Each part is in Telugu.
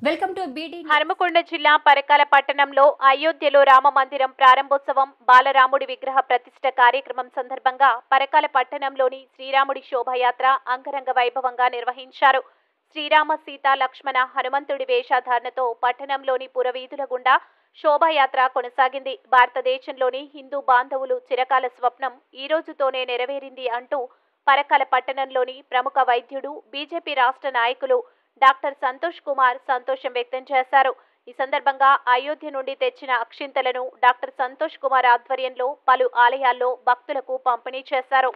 Welcome to beedi. హనుమకొండ జిల్లా పరకాల పట్టణంలో అయోధ్యలో రామ మందిరం ప్రారంభోత్సవం బాలరాముడి విగ్రహ ప్రతిష్ఠ కార్యక్రమం సందర్భంగా పరకాల పట్టణంలోని శ్రీరాముడి శోభాయాత్ర అంగరంగ వైభవంగా నిర్వహించారు. శ్రీరామ సీత లక్ష్మణ హనుమంతుడి వేషధారణతో పట్టణంలోని పురవీధుల గుండా శోభాయాత్ర కొనసాగింది. భారతదేశంలోని హిందూ బాంధవులు చిరకాల స్వప్నం ఈ రోజుతోనే నెరవేరింది అంటూ పరకాల పట్టణంలోని ప్రముఖ వైద్యుడు బీజేపీ రాష్ట్ర నాయకులు డాక్టర్ సంతోష్ కుమార్ సంతోషం వ్యక్తం చేశారు. ఈ సందర్భంగా అయోధ్య నుండి తెచ్చిన అక్షింతలను డాక్టర్ సంతోష్ కుమార్ ఆధ్వర్యంలో పలు ఆలయాల్లో భక్తులకు పంపిణీ చేశారు.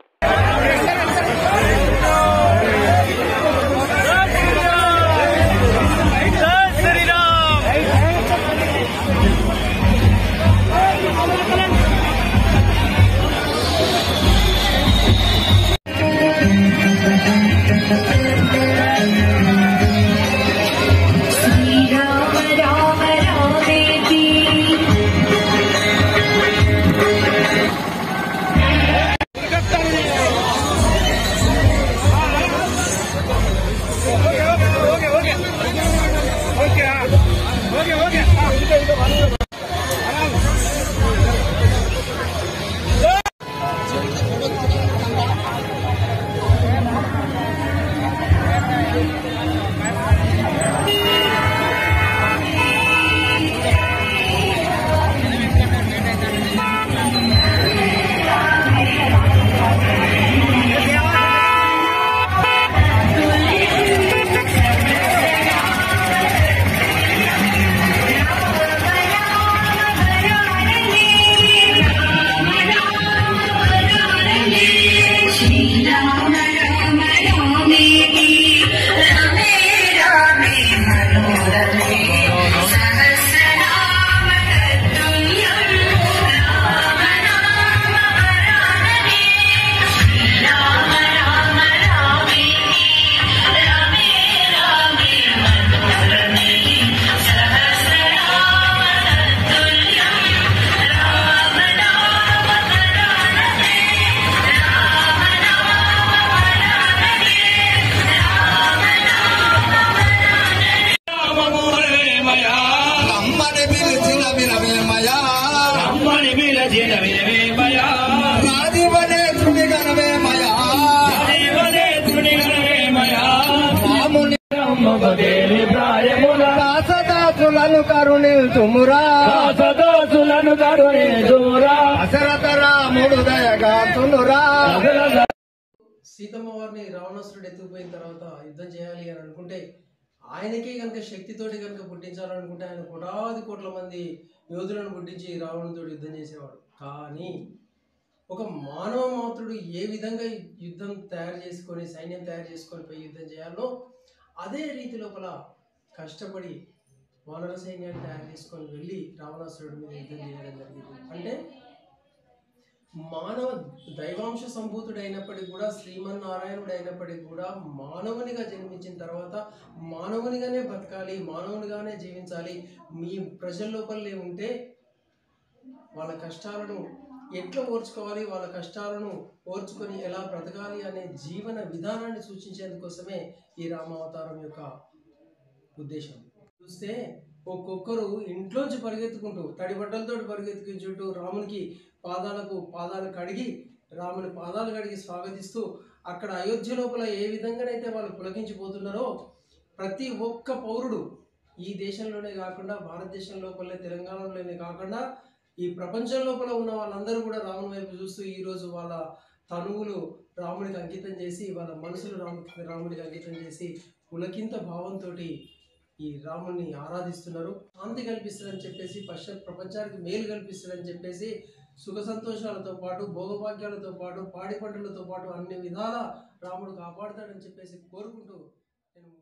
దాసదాసులను కరుణించుమురా అశరథ రాముడు దయగాంతునురా. సీతమ్మ వారిని రావణాసురుడు ఎత్తుకుపోయిన తర్వాత యుద్ధం చేయాలి అని అనుకుంటే ఆయనకే కనుక శక్తితోటి కనుక పుట్టించాలనుకుంటే ఆయన కోట్ల మంది యోధులను పుట్టించి రావణుడితో యుద్ధం చేసేవాడు. కానీ ఒక మానవ మాత్రుడు ఏ విధంగా యుద్ధం తయారు చేసుకొని సైన్యం తయారు చేసుకొని పోయి యుద్ధం చేయాలో అదే రీతి లోపల కష్టపడి వానర సైన్యాన్ని తయారు చేసుకొని వెళ్ళి రావణాసురుడి మీద యుద్ధం చేయడం జరిగింది. అంటే మానవ దైవాంశ సంభూతుడైనప్పటికీ కూడా శ్రీమన్నారాయణుడు అయినప్పటికీ కూడా మానవునిగా జన్మించిన తర్వాత మానవునిగానే బతకాలి, మానవునిగానే జీవించాలి. మీ ప్రజల లోపలే ఉంటే వాళ్ళ కష్టాలను ఎట్లా ఓర్చుకోవాలి, వాళ్ళ కష్టాలను ఓర్చుకొని ఎలా బ్రతకాలి అనే జీవన విధానాన్ని సూచించేందుకోసమే ఈ రామావతారం యొక్క ఉద్దేశం. చూస్తే ఒక్కొక్కరు ఇంట్లోంచి పరిగెత్తుకుంటూ తడి బట్టలతో పరిగెత్తుకుంటూ రామునికి పాదాలు కడిగి రాముని పాదాలు కడిగి స్వాగతిస్తూ అక్కడ అయోధ్య లోపల ఏ విధంగానైతే వాళ్ళు పులకించిపోతున్నారో ప్రతి ఒక్క పౌరుడు ఈ దేశంలోనే కాకుండా భారతదేశం లోపలే తెలంగాణలోనే కాకుండా ఈ ప్రపంచం లోపల ఉన్న వాళ్ళందరూ కూడా రాముని వైపు చూస్తూ ఈరోజు వాళ్ళ తనువులు రాముడికి అంకితం చేసి వాళ్ళ మనసులు రాముడికి అంకితం చేసి పులకింత భావంతో ఈ రాముడిని ఆరాధిస్తున్నారు. శాంతి కల్పిస్తారని చెప్పేసి ప్రపంచానికి మేలు కల్పిస్తారని చెప్పేసి సుఖ సంతోషాలతో పాటు భోగభాగ్యాలతో పాటు పాడి పంటలతో పాటు అన్ని విధాల రాముడు కాపాడుతాడని చెప్పేసి కోరుకుంటూ నేను